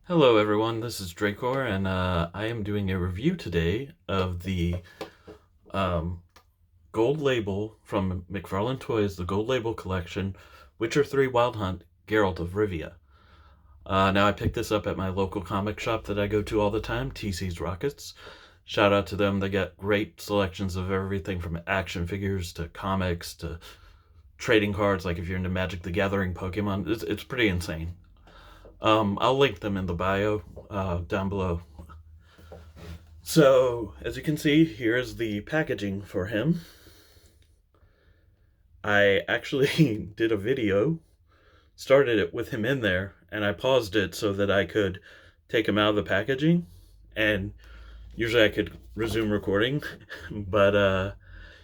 Hello everyone, this is Dracor, and I am doing a review today of the um, gold label from McFarlane Toys, the gold label collection, Witcher 3 Wild Hunt, Geralt of Rivia. Now I picked this up at my local comic shop that I go to all the time, TC's Rockets. Shout out to them, they got great selections of everything from action figures to comics to trading cards, like if you're into Magic the Gathering, Pokemon, it's pretty insane. I'll link them in the bio down below. So, as you can see, here's the packaging for him. I actually did a video, started it with him in there, and I paused it so that I could take him out of the packaging. And usually I could resume recording, but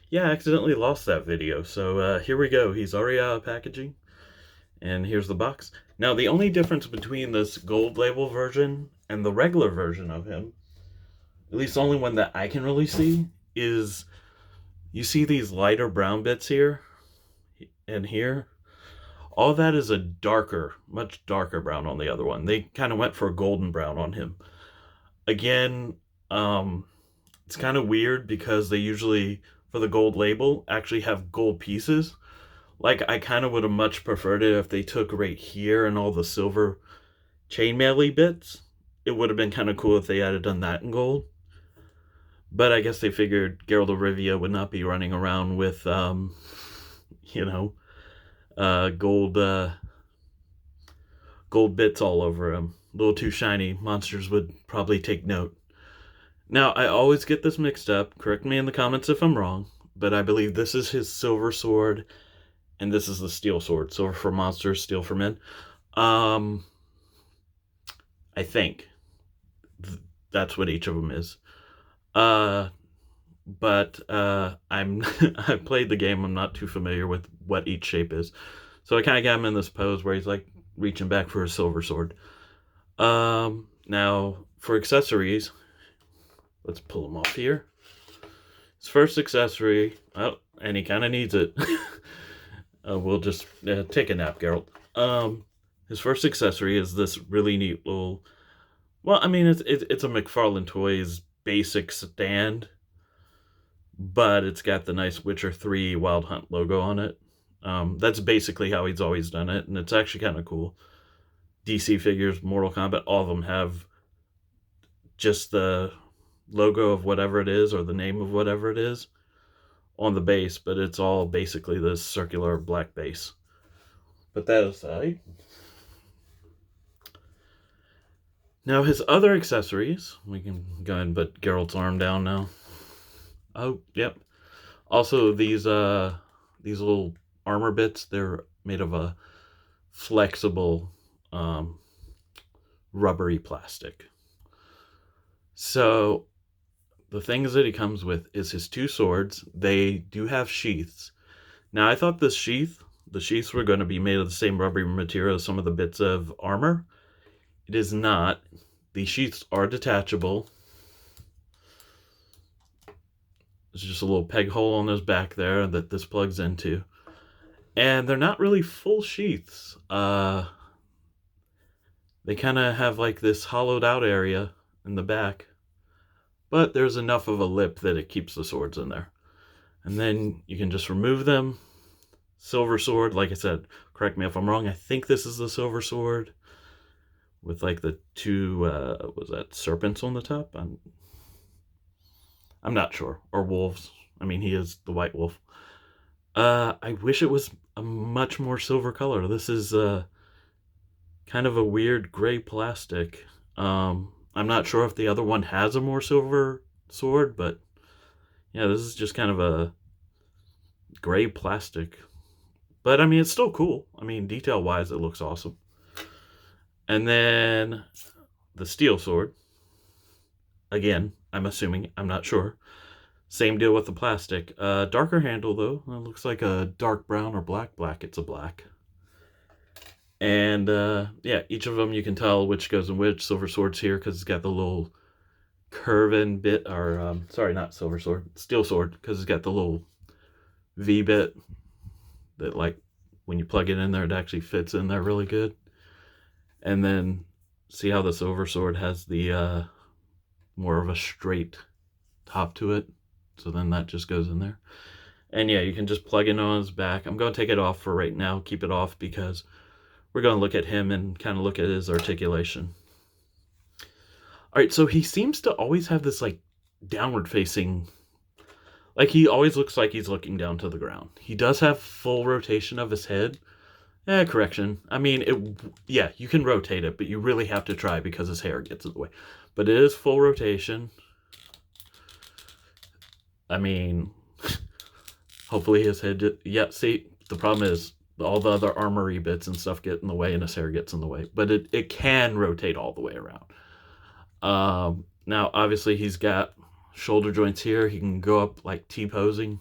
yeah, I accidentally lost that video. So here we go. He's already out of packaging, and here's the box. Now, the only difference between this gold label version and the regular version of him, at least the only one that I can really see, is you see these lighter brown bits here and here. All that is a darker, much darker brown on the other one. They kind of went for a golden brown on him. Again, um, it's kind of weird because they usually, for the gold label, actually have gold pieces. Like, I kind of would have much preferred it if they took right here and all the silver chainmail bits. It would have been kind of cool if they had done that in gold. But I guess they figured Geralt of Rivia would not be running around with, you know, gold gold bits all over him. A little too shiny. Monsters would probably take note. Now, I always get this mixed up. Correct me in the comments if I'm wrong, but I believe this is his silver sword, and this is the steel sword. Silver for monsters, steel for men. Um, I think that's what each of them is. Uh, but I'm I played the game. I'm not too familiar with what each shape is, so I kind of got him in this pose where he's like reaching back for a silver sword. Now for accessories, let's pull him off here. His first accessory, oh, and he kind of needs it. We'll just take a nap, Geralt. His first accessory is this really neat little. Well, I mean, it's a McFarlane Toys basic stand, but it's got the nice Witcher 3 Wild Hunt logo on it. That's basically how he's always done it, and it's actually kind of cool. DC figures, Mortal Kombat, all of them have just the logo of whatever it is or the name of whatever it is on the base, but it's all basically this circular black base. Put that aside. Now his other accessories, we can go ahead and put Geralt's arm down now. Oh, yep. Also these little armor bits, they're made of a flexible rubbery plastic. So the things that he comes with is his two swords. They do have sheaths. Now I thought the sheaths were going to be made of the same rubbery material as some of the bits of armor. It is not. The sheaths are detachable. There's just a little peg hole on his back there that this plugs into. And they're not really full sheaths. They kind of have like this hollowed out area in the back, but there's enough of a lip that it keeps the swords in there. And then you can just remove them. Silver sword, like I said, correct me if I'm wrong, I think this is the silver sword with like the two, was that serpents on the top? I'm not sure. Or wolves. I mean, he is the white wolf. I wish it was a much more silver color. This is kind of a weird gray plastic. I'm not sure if the other one has a more silver sword, but yeah, this is just kind of a gray plastic. But I mean, it's still cool. I mean, detail wise, it looks awesome. And then the steel sword. Again, I'm assuming, I'm not sure. Same deal with the plastic. Darker handle though. It looks like a dark brown or black. Black, it's a black. And yeah, each of them you can tell which goes in which. Silver sword's here because it's got the little curving bit, or sorry, not silver sword, steel sword, because it's got the little V bit that, like, when you plug it in there, it actually fits in there really good. And then See how the silver sword has the more of a straight top to it? So then that just goes in there. And yeah, you can just plug it on his back. I'm going to take it off for right now, keep it off, because we're going to look at him and kind of look at his articulation. All right, so he seems to always have this like downward facing, like he always looks like he's looking down to the ground. He does have full rotation of his head. Correction. I mean, yeah, you can rotate it, but you really have to try because his hair gets in the way. But it is full rotation. I mean, hopefully his head, yeah, see, the problem is all the other armory bits and stuff get in the way and his hair gets in the way. But it can rotate all the way around. Now, obviously, he's got shoulder joints here. He can go up like T-posing.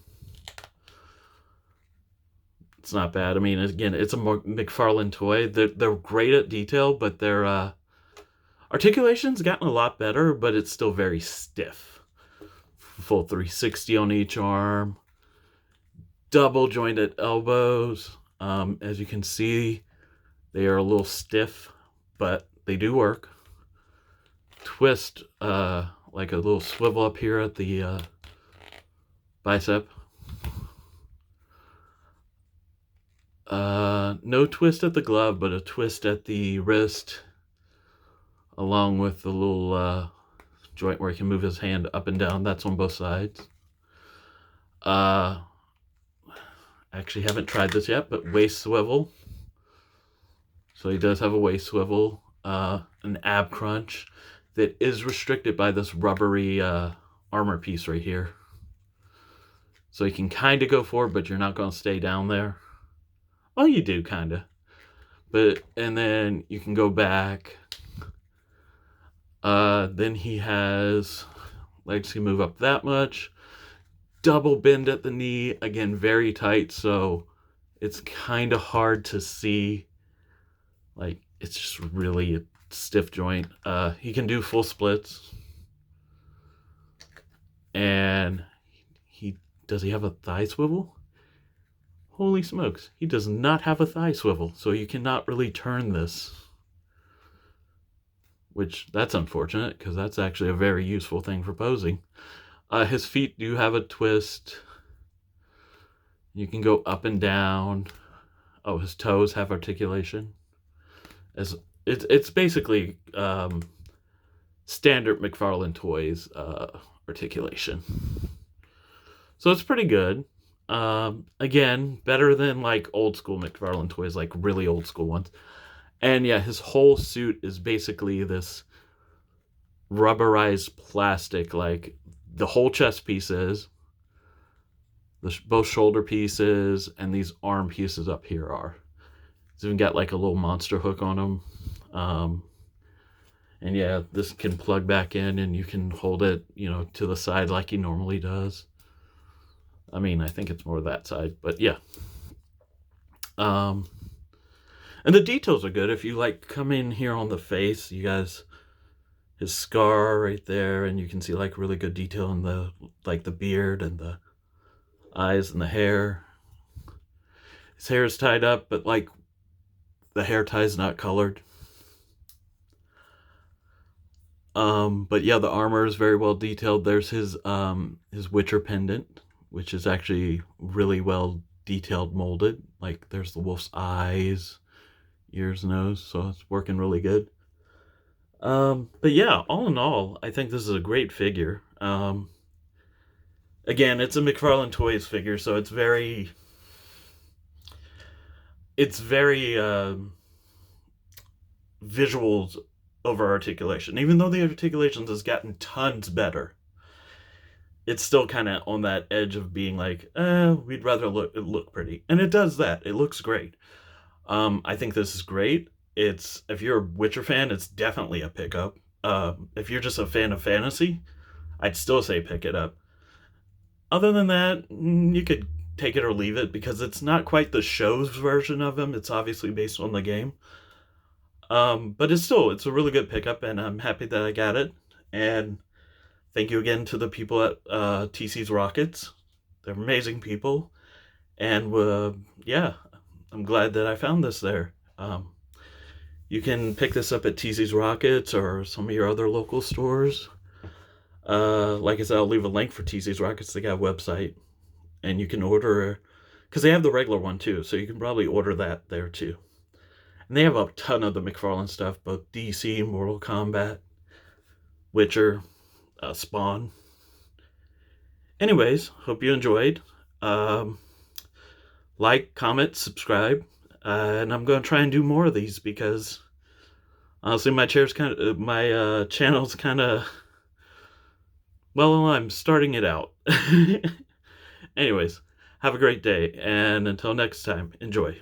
It's not bad. I mean, again, it's a McFarlane toy. They're great at detail, but their articulation's gotten a lot better, but it's still very stiff. Full 360 on each arm. Double jointed elbows. As you can see, they are a little stiff, but they do work. Twist, like a little swivel up here at the bicep. No twist at the glove, but a twist at the wrist, along with the little joint where he can move his hand up and down. That's on both sides. Actually haven't tried this yet, but waist swivel. So he does have a waist swivel, an ab crunch that is restricted by this rubbery armor piece right here. So you can kind of go forward, but you're not going to stay down there. Well, you do kind of. And then you can go back. Then he has legs can move up that much. Double bend at the knee. Again, very tight, so it's kind of hard to see. Like, it's just really a stiff joint. He can do full splits. And does he have a thigh swivel? Holy smokes, he does not have a thigh swivel, so you cannot really turn this. Which, that's unfortunate, because that's actually a very useful thing for posing. His feet do have a twist. You can go up and down. Oh, his toes have articulation. It's basically standard McFarlane Toys articulation. So it's pretty good. Again, better than like old school McFarlane Toys, like really old school ones. And yeah, his whole suit is basically this rubberized plastic, like the whole chest pieces, both shoulder pieces, and these arm pieces up here are. It's even got like a little monster hook on them. And yeah, this can plug back in and you can hold it, to the side like he normally does. I mean, I think it's more that side, but yeah. And the details are good. If you like come in here on the face, you guys, his scar right there, and you can see like really good detail in the beard and the eyes and the hair. His hair is tied up, but like the hair tie is not colored. But yeah, the armor is very well detailed. There's his Witcher pendant, which is actually really well detailed molded. Like there's the wolf's eyes, ears, nose, so it's working really good. But yeah, all in all, I think this is a great figure. Again, it's a McFarlane Toys figure, so it's very visuals over articulation. Even though the articulations has gotten tons better, it's still kind of on that edge of being like, we'd rather look pretty. And it does that. It looks great. I think this is great. If you're a Witcher fan, it's definitely a pickup. If you're just a fan of fantasy, I'd still say pick it up. Other than that, you could take it or leave it, because it's not quite the show's version of him. It's obviously based on the game. But it's a really good pickup, and I'm happy that I got it. And thank you again to the people at TC's Rockets. They're amazing people. And yeah, I'm glad that I found this there. You can pick this up at TZ's Rockets or some of your other local stores. Like I said, I'll leave a link for TZ's Rockets. They got a website, and you can order, because they have the regular one too, so you can probably order that there too. And they have a ton of the McFarlane stuff, both DC, Mortal Kombat, Witcher, Spawn. Anyways, hope you enjoyed. Um, like, comment, subscribe, and I'm going to try and do more of these because honestly, my channel's kind of, well, I'm starting it out. Anyways, have a great day, and until next time, enjoy.